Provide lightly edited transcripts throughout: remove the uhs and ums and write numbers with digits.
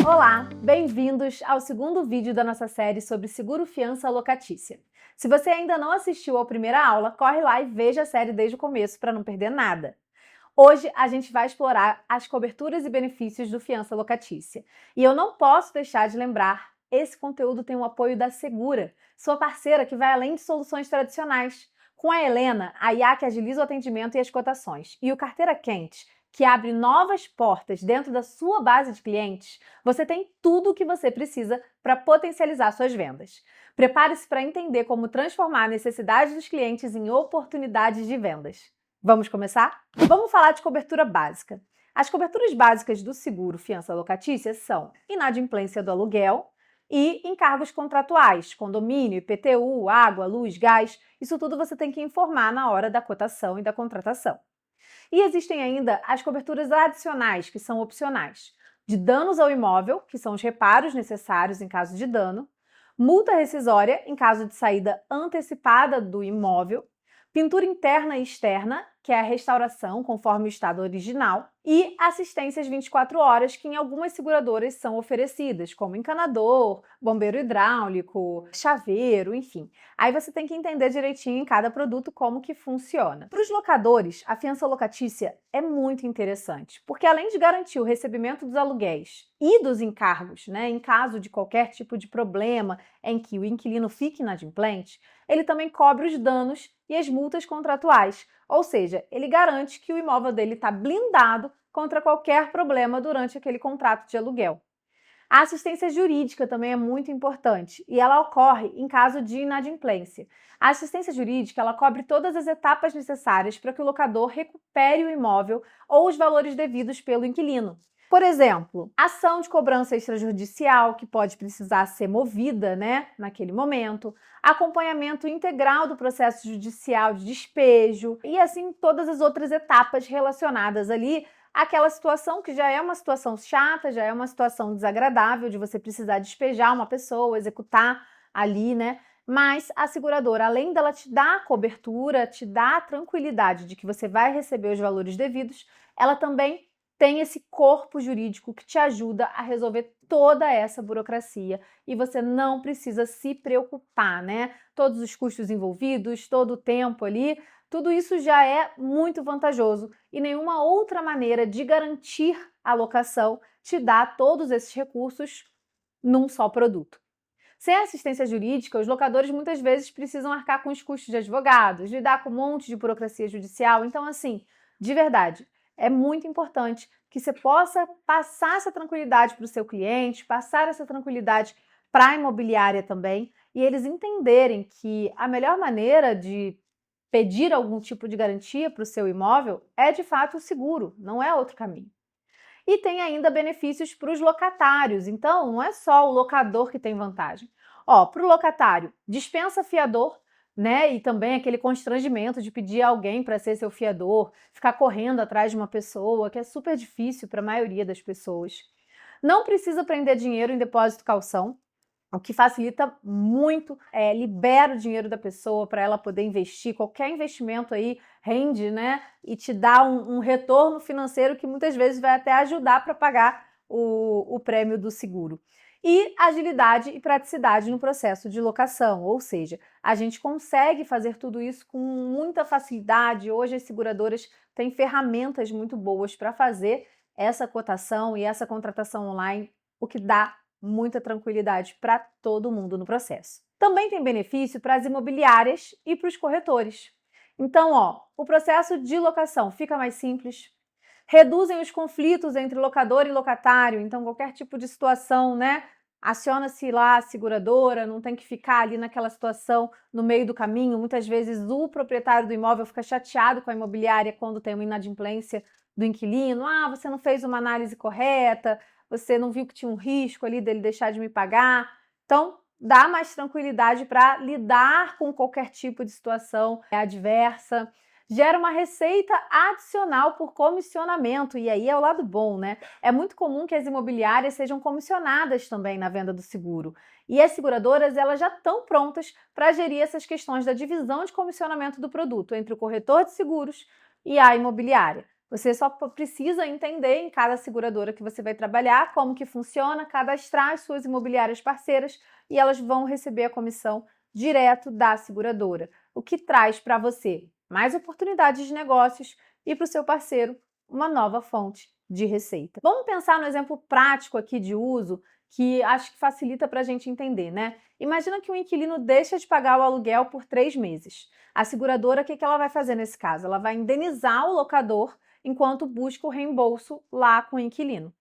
Olá, bem-vindos ao segundo vídeo da nossa série sobre seguro fiança locatícia. Se você ainda não assistiu à primeira aula, corre lá e veja a série desde o começo para não perder nada. Hoje a gente vai explorar as coberturas e benefícios do fiança locatícia. E eu não posso deixar de lembrar, esse conteúdo tem o apoio da Segura, sua parceira que vai além de soluções tradicionais. Com a Helena, a IA que agiliza o atendimento e as cotações, e o Carteira Quente, que abre novas portas dentro da sua base de clientes, você tem tudo o que você precisa para potencializar suas vendas. Prepare-se para entender como transformar a necessidade dos clientes em oportunidades de vendas. Vamos começar? Vamos falar de cobertura básica. As coberturas básicas do seguro fiança locatícia são inadimplência do aluguel e encargos contratuais, condomínio, IPTU, água, luz, gás. Isso tudo você tem que informar na hora da cotação e da contratação. E existem ainda as coberturas adicionais, que são opcionais, de danos ao imóvel, que são os reparos necessários em caso de dano, multa rescisória em caso de saída antecipada do imóvel, pintura interna e externa, que é a restauração conforme o estado original, e assistências 24 horas que em algumas seguradoras são oferecidas, como encanador, bombeiro hidráulico, chaveiro, enfim. Aí você tem que entender direitinho em cada produto como que funciona. Para os locadores, a fiança locatícia é muito interessante, porque além de garantir o recebimento dos aluguéis e dos encargos, em caso de qualquer tipo de problema em que o inquilino fique inadimplente, ele também cobre os danos e as multas contratuais, ou seja, ele garante que o imóvel dele está blindado contra qualquer problema durante aquele contrato de aluguel. A assistência jurídica também é muito importante e ela ocorre em caso de inadimplência. A assistência jurídica ela cobre todas as etapas necessárias para que o locador recupere o imóvel ou os valores devidos pelo inquilino. Por exemplo, ação de cobrança extrajudicial, que pode precisar ser movida, naquele momento, acompanhamento integral do processo judicial de despejo e assim todas as outras etapas relacionadas ali àquela situação que já é uma situação chata, já é uma situação desagradável de você precisar despejar uma pessoa, executar ali, Mas a seguradora, além dela te dar a cobertura, te dar a tranquilidade de que você vai receber os valores devidos, ela também tem esse corpo jurídico que te ajuda a resolver toda essa burocracia e você não precisa se preocupar, Todos os custos envolvidos, todo o tempo ali, tudo isso já é muito vantajoso e nenhuma outra maneira de garantir a locação te dá todos esses recursos num só produto. Sem assistência jurídica, os locadores muitas vezes precisam arcar com os custos de advogados, lidar com um monte de burocracia judicial. Então, assim, de verdade, é muito importante que você possa passar essa tranquilidade para o seu cliente, passar essa tranquilidade para a imobiliária também, e eles entenderem que a melhor maneira de pedir algum tipo de garantia para o seu imóvel é, de fato, o seguro, não é outro caminho. E tem ainda benefícios para os locatários, então não é só o locador que tem vantagem. Para o locatário, dispensa fiador, e também aquele constrangimento de pedir alguém para ser seu fiador, ficar correndo atrás de uma pessoa, que é super difícil para a maioria das pessoas. Não precisa prender dinheiro em depósito calção, o que facilita muito, libera o dinheiro da pessoa para ela poder investir. Qualquer investimento aí rende, e te dá um retorno financeiro que muitas vezes vai até ajudar para pagar o prêmio do seguro. E agilidade e praticidade no processo de locação, ou seja, a gente consegue fazer tudo isso com muita facilidade. Hoje as seguradoras têm ferramentas muito boas para fazer essa cotação e essa contratação online, o que dá muita tranquilidade para todo mundo no processo. Também tem benefício para as imobiliárias e para os corretores. Então, o processo de locação fica mais simples, reduzem os conflitos entre locador e locatário, então qualquer tipo de situação, aciona-se lá a seguradora, não tem que ficar ali naquela situação no meio do caminho. Muitas vezes o proprietário do imóvel fica chateado com a imobiliária quando tem uma inadimplência do inquilino. Você não fez uma análise correta, você não viu que tinha um risco ali dele deixar de me pagar. Então, dá mais tranquilidade para lidar com qualquer tipo de situação adversa. Gera uma receita adicional por comissionamento, e aí é o lado bom, É muito comum que as imobiliárias sejam comissionadas também na venda do seguro. E as seguradoras, elas já estão prontas para gerir essas questões da divisão de comissionamento do produto entre o corretor de seguros e a imobiliária. Você só precisa entender em cada seguradora que você vai trabalhar como que funciona, cadastrar as suas imobiliárias parceiras e elas vão receber a comissão direto da seguradora, o que traz para você mais oportunidades de negócios e para o seu parceiro uma nova fonte de receita. Vamos pensar no exemplo prático aqui de uso que acho que facilita para a gente entender, né? Imagina que um inquilino deixa de pagar o aluguel por 3 meses. A seguradora, o que ela vai fazer nesse caso? Ela vai indenizar o locador enquanto busca o reembolso lá com o inquilino.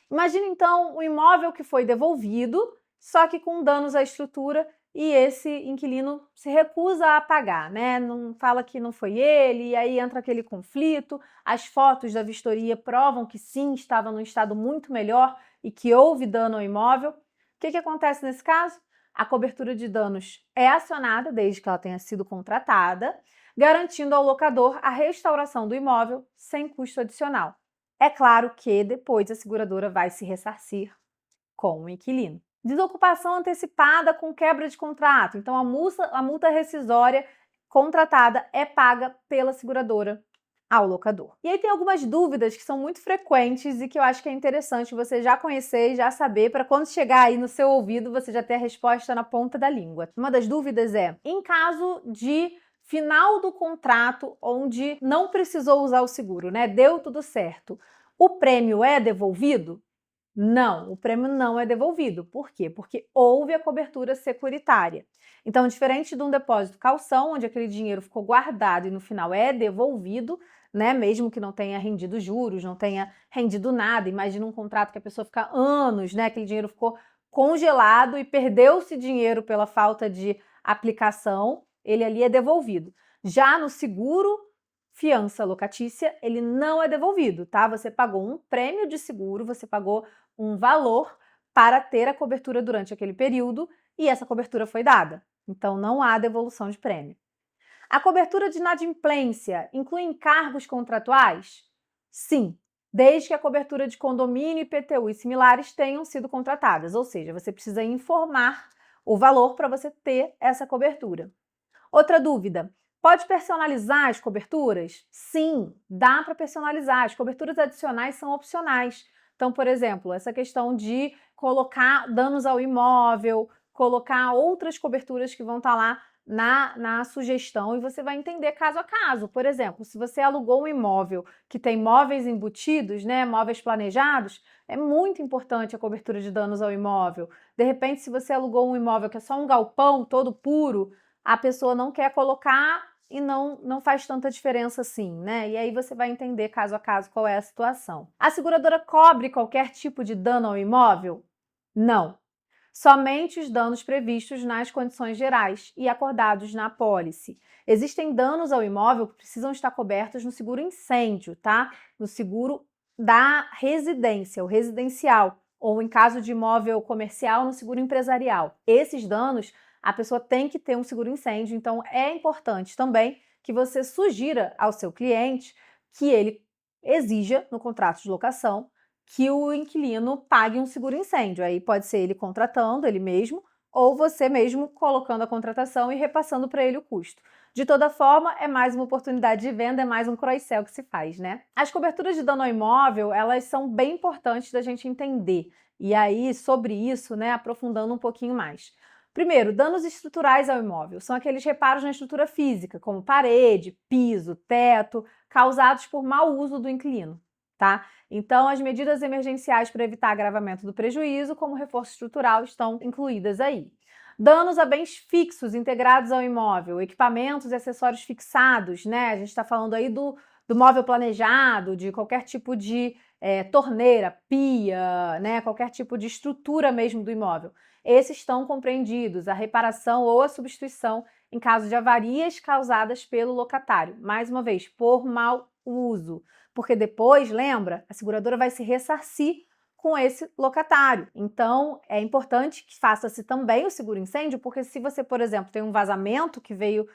Imagina então o imóvel que foi devolvido, só que com danos à estrutura e esse inquilino se recusa a pagar, né? Não fala que não foi ele, e aí entra aquele conflito. As fotos da vistoria provam que sim, estava num estado muito melhor e que houve dano ao imóvel. O que acontece nesse caso? A cobertura de danos é acionada desde que ela tenha sido contratada, garantindo ao locador a restauração do imóvel sem custo adicional. É claro que depois a seguradora vai se ressarcir com o inquilino. Desocupação antecipada com quebra de contrato. Então, a multa rescisória contratada é paga pela seguradora ao locador. E aí tem algumas dúvidas que são muito frequentes e que eu acho que é interessante você já conhecer e já saber para quando chegar aí no seu ouvido você já ter a resposta na ponta da língua. Uma das dúvidas é, em caso de final do contrato onde não precisou usar o seguro, né? Deu tudo certo. O prêmio é devolvido? Não, o prêmio não é devolvido. Por quê? Porque houve a cobertura securitária. Então, diferente de um depósito calção, onde aquele dinheiro ficou guardado e no final é devolvido, né? Mesmo que não tenha rendido juros, não tenha rendido nada. Imagina um contrato que a pessoa fica anos, né? Aquele dinheiro ficou congelado e perdeu-se dinheiro pela falta de aplicação, ele ali é devolvido. Já no seguro fiança locatícia, ele não é devolvido, tá? Você pagou um prêmio de seguro, você pagou um valor para ter a cobertura durante aquele período e essa cobertura foi dada. Então, não há devolução de prêmio. A cobertura de inadimplência inclui encargos contratuais? Sim, desde que a cobertura de condomínio, IPTU e similares tenham sido contratadas, ou seja, você precisa informar o valor para você ter essa cobertura. Outra dúvida, pode personalizar as coberturas? Sim, dá para personalizar. As coberturas adicionais são opcionais. Então, por exemplo, essa questão de colocar danos ao imóvel, colocar outras coberturas que vão estar lá na sugestão e você vai entender caso a caso. Por exemplo, se você alugou um imóvel que tem móveis embutidos, né, móveis planejados, é muito importante a cobertura de danos ao imóvel. De repente, se você alugou um imóvel que é só um galpão todo puro, a pessoa não quer colocar e não faz tanta diferença assim, né? E aí você vai entender caso a caso qual é a situação. A seguradora cobre qualquer tipo de dano ao imóvel? Não. Somente os danos previstos nas condições gerais e acordados na apólice. Existem danos ao imóvel que precisam estar cobertos no seguro incêndio, tá? No seguro da residência, o residencial, ou em caso de imóvel comercial, no seguro empresarial. Esses danos a pessoa tem que ter um seguro incêndio, então é importante também que você sugira ao seu cliente que ele exija no contrato de locação que o inquilino pague um seguro incêndio. Aí pode ser ele contratando, ele mesmo, ou você mesmo colocando a contratação e repassando para ele o custo. De toda forma, é mais uma oportunidade de venda, é mais um cross-sell que se faz, né? As coberturas de dano ao imóvel, elas são bem importantes da gente entender. E aí, sobre isso, né, aprofundando um pouquinho mais. Primeiro, danos estruturais ao imóvel. São aqueles reparos na estrutura física, como parede, piso, teto, causados por mau uso do inquilino, tá? Então, as medidas emergenciais para evitar agravamento do prejuízo, como reforço estrutural, estão incluídas aí. Danos a bens fixos integrados ao imóvel, equipamentos e acessórios fixados, né? A gente está falando aí do móvel planejado, de qualquer tipo de torneira, pia, né? Qualquer tipo de estrutura mesmo do imóvel. Esses estão compreendidos, a reparação ou a substituição em caso de avarias causadas pelo locatário. Mais uma vez, por mau uso. Porque depois, lembra, a seguradora vai se ressarcir com esse locatário. Então, é importante que faça-se também o seguro incêndio, porque se você, por exemplo, tem um vazamento que veio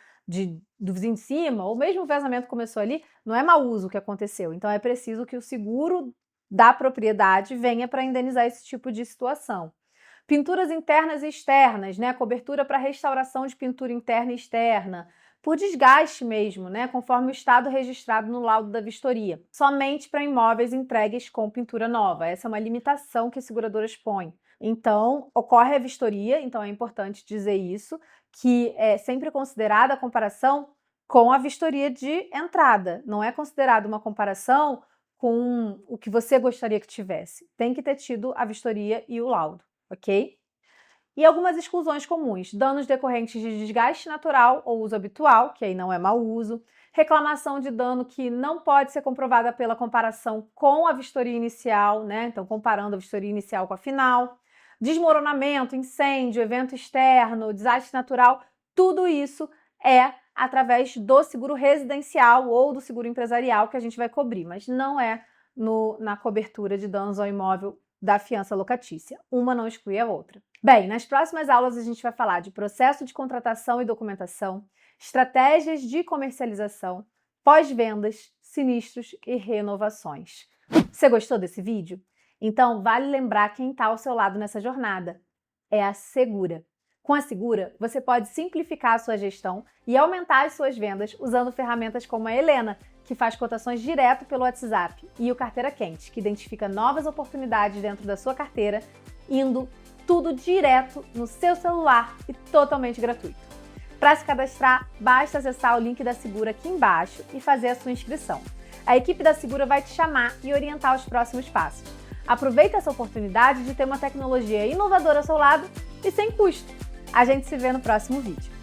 do vizinho de cima, ou mesmo o vazamento começou ali, não é mau uso que aconteceu. Então, é preciso que o seguro da propriedade venha para indenizar esse tipo de situação. Pinturas internas e externas, né? Cobertura para restauração de pintura interna e externa. por desgaste mesmo, né, conforme o estado registrado no laudo da vistoria, somente para imóveis entregues com pintura nova. Essa é uma limitação que as seguradoras põem. Então, ocorre a vistoria, então é importante dizer isso, que é sempre considerada a comparação com a vistoria de entrada. Não é considerada uma comparação com o que você gostaria que tivesse. Tem que ter tido a vistoria e o laudo, ok? E algumas exclusões comuns: danos decorrentes de desgaste natural ou uso habitual, que aí não é mau uso, reclamação de dano que não pode ser comprovada pela comparação com a vistoria inicial, né? Então, comparando a vistoria inicial com a final, desmoronamento, incêndio, evento externo, desastre natural, tudo isso é através do seguro residencial ou do seguro empresarial que a gente vai cobrir, mas não é na cobertura de danos ao imóvel da fiança locatícia. Uma não exclui a outra. Bem, nas próximas aulas a gente vai falar de processo de contratação e documentação, estratégias de comercialização, pós-vendas, sinistros e renovações. Você gostou desse vídeo? Então vale lembrar quem está ao seu lado nessa jornada. É a Segura. Com a Segura, você pode simplificar a sua gestão e aumentar as suas vendas usando ferramentas como a Helena, que faz cotações direto pelo WhatsApp, e o Carteira Quente, que identifica novas oportunidades dentro da sua carteira, indo tudo direto no seu celular e totalmente gratuito. Para se cadastrar, basta acessar o link da Segura aqui embaixo e fazer a sua inscrição. A equipe da Segura vai te chamar e orientar os próximos passos. Aproveita essa oportunidade de ter uma tecnologia inovadora ao seu lado e sem custo. A gente se vê no próximo vídeo.